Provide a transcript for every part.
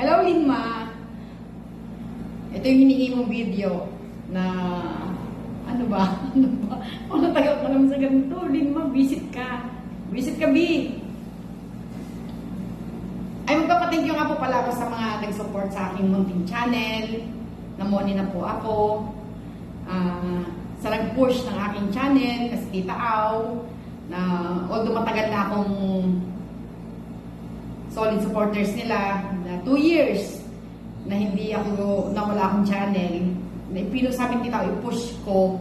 Hello, Linma. Ito yung hiningi mong video na ano ba? Ano tagal ka naman sa ganito? Linma, visit ka. Visit ka, B. Ay, magpapathank you nga po pala ako sa mga nag-support sa aking munting channel. Namoni na po ako. Sa nag-push ng aking channel, kasi Tita Au, na although matagal na akong solid supporters nila, na 2 years na hindi ako, na wala akong channel, na sabi ni Tita Au, i-push ko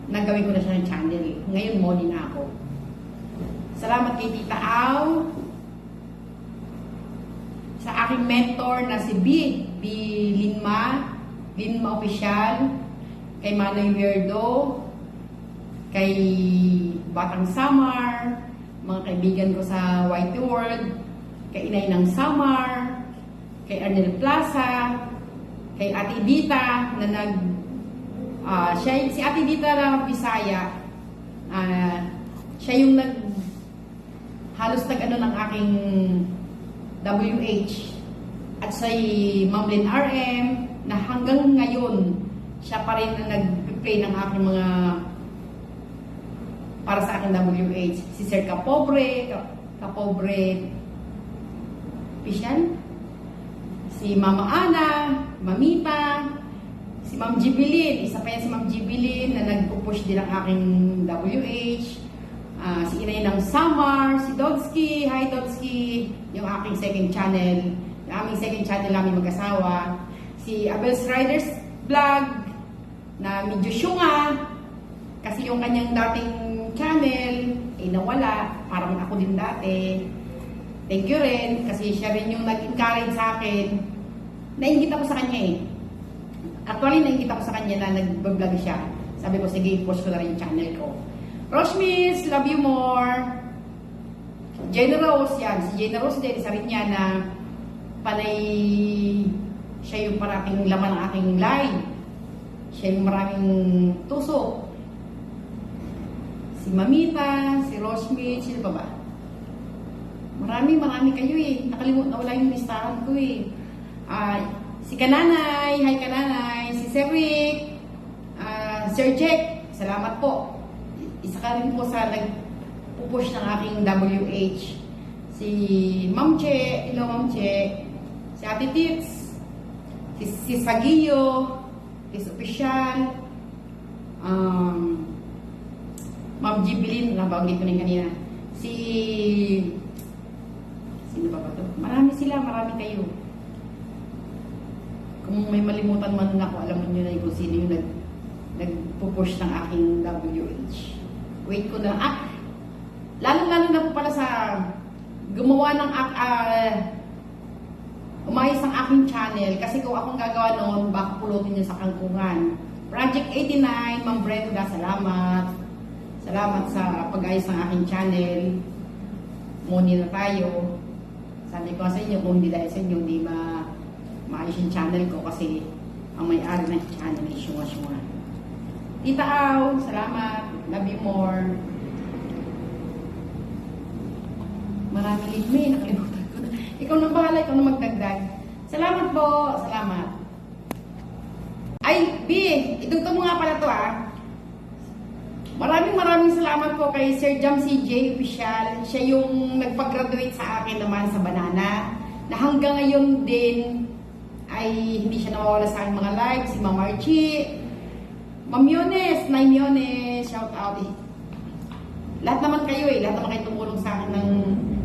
na gawin ko na siya ng channel. Ngayon, moni na ako. Salamat kay Tita Au, sa aking mentor na si B Linma Official, kay Manoy Weirdo, kay Batang Samar, mga kaibigan ko sa White World, kay Inay ng Samar, kay Arnel Plaza, kay Ate Dita na si Ate Dita na Bisaya, siya yung halos nag-ano ng aking WH, at si Ma'am Lynn RM na hanggang ngayon siya pa rin na nag-play ng aking mga para sa aking WH. Si Sir Kapobre Pisyan, si Mama Ana, Mamita, si Ma'am Jibilin, isa pa yan si Ma'am Jibilin na nag-push din ang aking WH. Si Inay ng Samar, si Dodski, hi Dodski, yung aking second channel, yung aming second channel namin mag-asawa. Si Abel's Riders Vlog, na medyo syunga, kasi yung kanyang dating channel, ay nawala, parang ako din dati. Thank you rin, kasi siya rin yung nag-encourage sa akin. Naingit ako sa kanya eh. Actually, naingit ako sa kanya na nag-vlog siya. Sabi ko, sige, post ko na rin yung channel ko. Roshmiss, love you more. Generous, yan. Si Generous din, isa rin niya na panay, siya yung parating laman ng aking live. Siya yung maraming tusok. Si Mamita, si Roshmiss, sino pa ba? Marami kayo eh. Nakalimutan, wala yung listahan ko eh. Si Kananay, hi Kananay. Si Sir Rick, Sir Jack, salamat po. Isa ka rin po sa nag-push ng aking WH. Si Ma'am Che, hello Ma'am Che. Si Ate Tits, si Sagiyo, si Official, Ma'am Jibilin, nabanggit ko na kanina. Sino ba ba ito? Marami kayo. Kung may malimutan man ako, alam mo nyo na kung sino yung nagpupush ng aking WH. Wait ko na. Lalo na po pala sa gumawa ng umayos ng aking channel. Kasi kung akong gagawa noon, baka pulutin nyo sa kangkungan. Project 89, Ma'am Brenda, salamat. Salamat sa pag-ayos ng aking channel. Muni na tayo. Sabi ko sa inyo, kung hindi dahil sa inyo, hindi maayos yung channel ko kasi ang may-ari ng channel ay syunga-syunga. Tita Au, salamat. Love you more. Marami ligme, nakalimutan ko na. Ikaw nang bahala, ikaw nang magdagdag. Salamat po, salamat. Ay, B, itugtog mo nga pala to Maraming salamat po kay Sir Jam CJ Official. Siya yung nagpag-graduate sa akin naman sa Banana. Na hanggang ngayon din ay hindi siya nawawala sa aking mga live. Si Ma'am Archie, Ma'am Yones, Nay Yones, shout out. Lahat naman kayo lahat naman kayo tumulong sa akin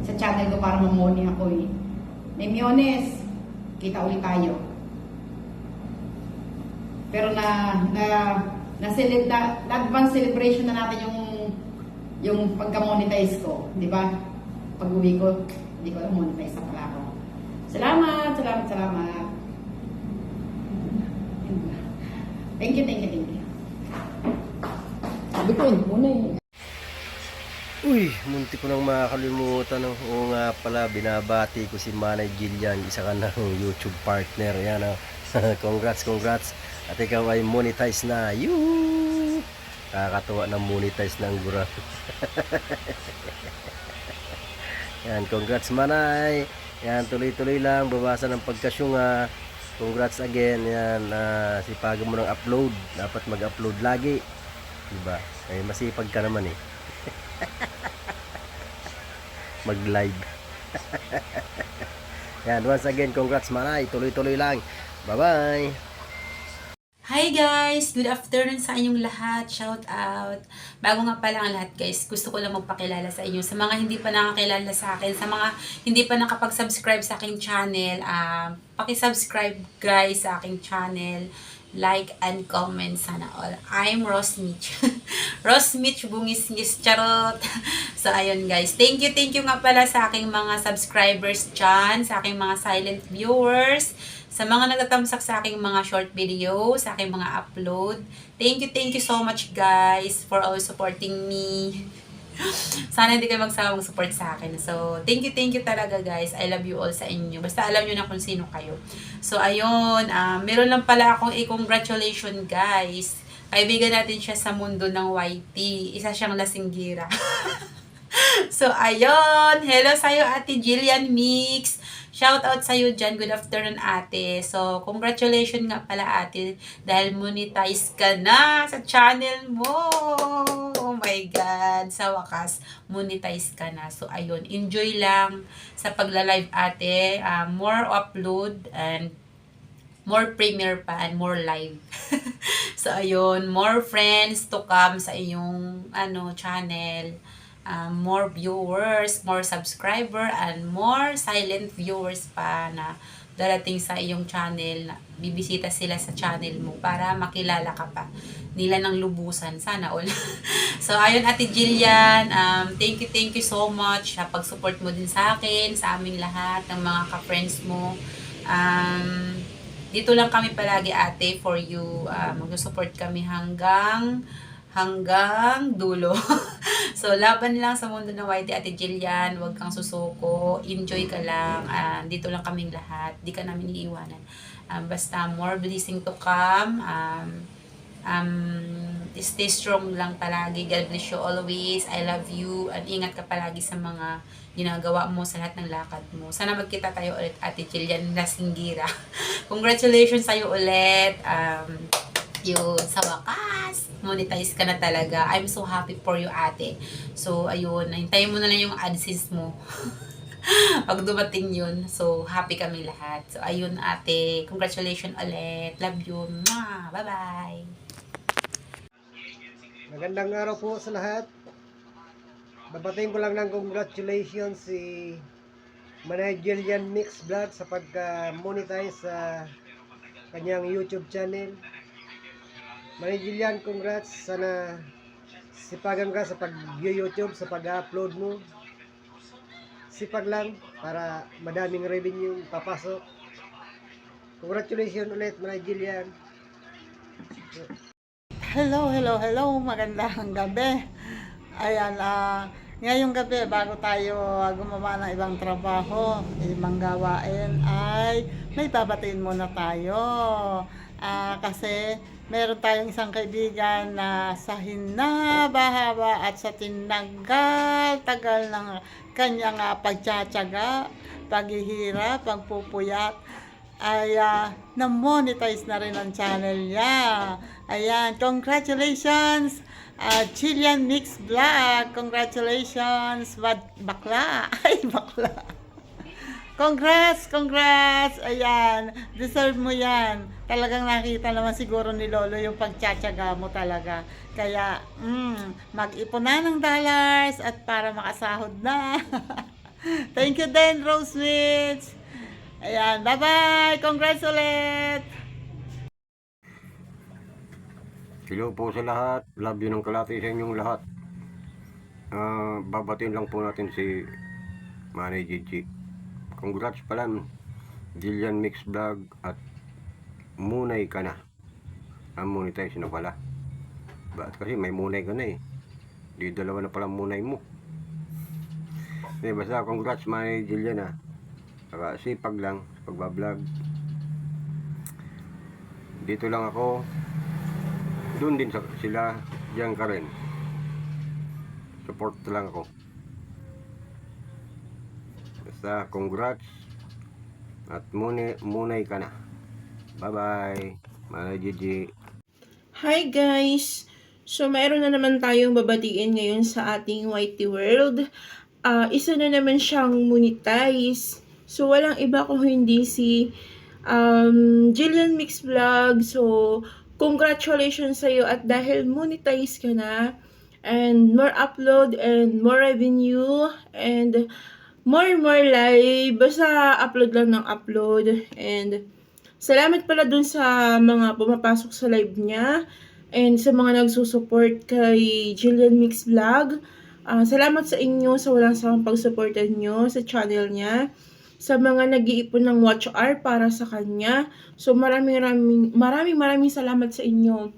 sa channel ko para mamoni ako Nay Yones, kita ulit tayo. Pero na-advance celebration na natin yung pagka-monetize ko, di ba? Pag-uwi ko, hindi ko alam, monetize na pala ako. Salamat. Thank you. Sabi ko, muna Uy, munti ko nang makakalimutan. Oo nga pala, binabati ko si Manay Gillian, isa ka ng YouTube partner. Yan congrats. At ikaw ay monetize na. Yoo! Kakatuwa na monetize ng gura. Yan, congrats Manay. Yan, tuloy-tuloy lang, babasa ng pagkasyunga. Congrats again. Yan, sipagan mo ng upload. Dapat mag-upload lagi. Diba? Eh, masipag ka naman eh. Mag-live. Yan, once again, congrats Manay. Tuloy-tuloy lang. Bye-bye. Hi guys! Good afternoon sa inyong lahat. Shout out! Bago nga pala ang lahat guys, gusto ko lang magpakilala sa inyo. Sa mga hindi pa nakakilala sa akin, sa mga hindi pa nakapag-subscribe sa aking channel, paki-subscribe guys sa aking channel. Like and comment sana all. I'm Ross Mitch. Ross Mitch Bungis-ngis Charot. So ayun guys. Thank you nga pala sa aking mga subscribers dyan, sa aking mga silent viewers, sa mga nagtatamsak sa aking mga short video, sa aking mga upload. Thank you so much guys for always supporting me. Sana hindi kayo magsawang support sa akin. So, thank you talaga guys. I love you all sa inyo. Basta alam nyo na kung sino kayo. So, ayun. Meron lang pala akong i-congratulation guys. Kaibigan natin siya sa mundo ng YT. Isa siyang lasinggira. So, ayun. Hello sa'yo, Ate Jillian Mix. Shout out sa'yo dyan. Good afternoon, ate. So, congratulations nga pala, ate. Dahil monetize ka na sa channel mo. Oh my God. Sa wakas, monetize ka na. So, ayun. Enjoy lang sa pagla-live, ate. More upload and more premiere pa and more live. So, ayun. More friends to come sa iyong channel. More viewers, more subscriber, and more silent viewers pa na darating sa iyong channel. Bibisita sila sa channel mo para makilala ka pa nila ng lubusan. Sana all. So, ayun, Ate Jillian, thank you so much sa pag-support mo din sa akin, sa aming lahat, ng mga ka-friends mo. Dito lang kami palagi, ate, for you. Mag-support kami hanggang dulo. So, laban lang sa mundo ng YT, Ate Jillian. Huwag kang susuko. Enjoy ka lang. Dito lang kaming lahat. Di ka namin iiwanan. Basta more blessing to come. Stay strong lang palagi. God bless you always. I love you. At ingat ka palagi sa mga ginagawa mo, sa lahat ng lakad mo. Sana magkita tayo ulit, Ate Jillian Lasinggira. Congratulations sa'yo ulit. Yun, sa wakas, monetize ka na talaga. I'm so happy for you, ate. So, ayun, hintayin mo na lang yung AdSense mo. Pag dumating yun, so, happy kami lahat. So, ayun, ate, congratulations ulit. Love you. Mwah! Bye-bye. Magandang araw po sa lahat. Babatiin ko lang ng congratulations si Manay Jillian Mix Vlog sa pagka-monetize sa kanyang YouTube channel. Manay Jillian, congrats. Sana sipagan ka sa pag-YouTube, sa pag-upload mo. Sipag lang para madaming revenue papasok. Congratulations ulit, Manay Jillian. Hello. Magandang gabi. Ayan, ngayong gabi, bago tayo gumawa ng ibang trabaho, ibang gawain, ay may babatiin muna tayo. Kasi meron tayong isang kaibigan na sa hinaba-haba at sa tinagal-tagal ng kanyang pagtsatsaga, paghihirap, pagpupuyat, ay na-monetize na rin ang channel niya. Ayan, congratulations, Jillian Mix Vlog. Congratulations, bakla. Ay, bakla. Congrats! Ayan, deserve mo yan. Talagang nakita naman siguro ni Lolo yung pagtsatsaga mo talaga. Kaya, mag-ipon na ng dollars at para makasahod na. Thank you din, Rosemith. Ayan, bye-bye! Congrats ulit! Hello po sa lahat. Love you ng kalati sa inyong lahat. Babatiin lang po natin si Manay Gigi. Congrats pala, Jillian Mix Vlog, at munay ka na. Monetize na pala. Bakit? Kasi may munay ka na eh. Di dalawa na pala munay mo. Basta congrats, Manay Jillian ha. Saka sipag lang, pagbablog. Dito lang ako. Doon din sila, diyan ka rin. Support lang ako. Basta congrats. At munay ka na. Bye-bye. Manay Gigi. Hi guys! So, mayroon na naman tayong babatiin ngayon sa ating YT World. Isa na naman siyang monetize. So, walang iba kung hindi si Jillian Mix Vlog. So, congratulations sa'yo at dahil monetize ka na and more upload and more revenue and more live. Basta upload lang ng upload. And salamat pala dun sa mga pumapasok sa live niya and sa mga nagsusupport kay Jillian Mix Vlog. Salamat sa inyo sa walang sawang pagsuportan nyo sa channel niya. Sa mga nag-iipon ng watch hour para sa kanya. So maraming salamat sa inyo.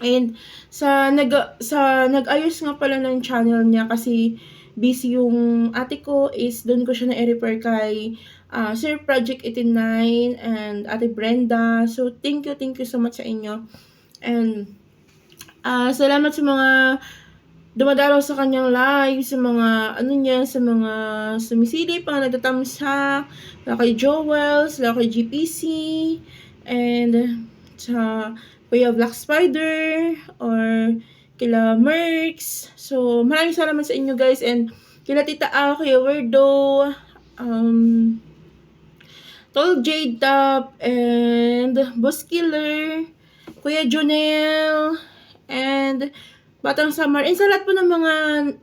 And sa nag-ayos nga pala ng channel niya kasi busy yung ate ko is doon ko siya na-refer kay Sir Project 89 and Ate Brenda. So thank you so much sa inyo. And salamat sa mga dumadalaw sa kanyang live, sa mga sa mga sumisilip, mga nagtatamsa, sila kay Joel, sila kay GPC, and sa Kuya Black Spider, or kila Merx. So, maraming salamat sa inyo guys, and kila Tita A, Kuya Werdo, Tol Jade Top, and Boss Killer, Kuya Jonel, and Batang Samar, and sa lahat po ng mga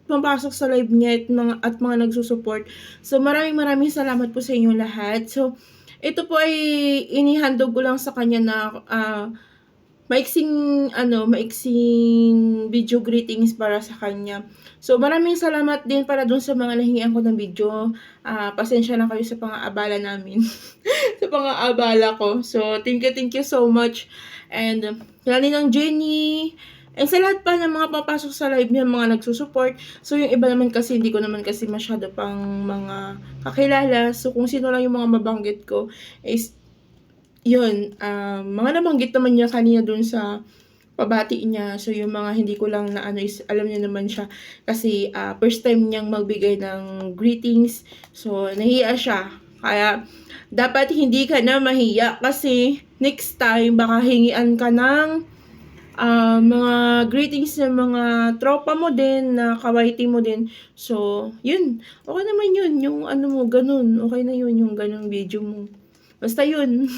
pumapasok sa live niya at mga nagsusupport. So, maraming salamat po sa inyo lahat. So, ito po ay inihandog ko lang sa kanya na maiksing video greetings para sa kanya. So, maraming salamat din para dun sa mga nahingian ko ng video. Pasensya na kayo sa pang-aabala namin. Sa pang-aabala ko. So, thank you so much. And, lalo ng Jenny. And sa lahat pa ng mga papasok sa live niya, mga nagsusupport. So, yung iba naman kasi, hindi ko naman kasi masyado pang mga kakilala. So, kung sino lang yung mga mabanggit ko is, yun, mga nabanggit naman niya kanina dun sa pabati niya. So, yung mga hindi ko lang na is, alam niya naman siya. Kasi, first time niyang magbigay ng greetings. So, nahiya siya. Kaya, dapat hindi ka na mahiya. Kasi, next time, baka hingian ka ng mga greetings ng mga tropa mo din, na kawaiti mo din. So, yun. Okay naman yun. Yung mo, ganun. Okay na yun, yung ganun video mo. Basta yun.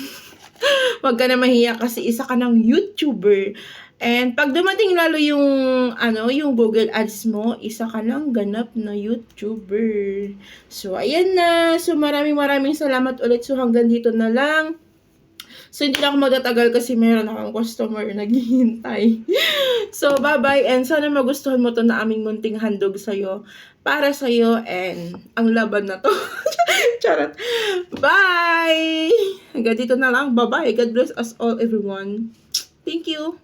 Huwag ka na mahiya kasi isa ka ng YouTuber. And pag dumating lalo yung, yung Google Ads mo, isa ka ng ganap na YouTuber. So, ayan na. So, maraming salamat ulit. So, hanggang dito na lang. So, hindi na ako magtatagal kasi meron akong customer naghihintay. So, bye-bye. And sana magustuhan mo to na aming munting handog sa'yo. Para sa'yo. And ang laban na to. Charot. Bye! Hanggang dito na lang. Bye-bye. God bless us all, everyone. Thank you.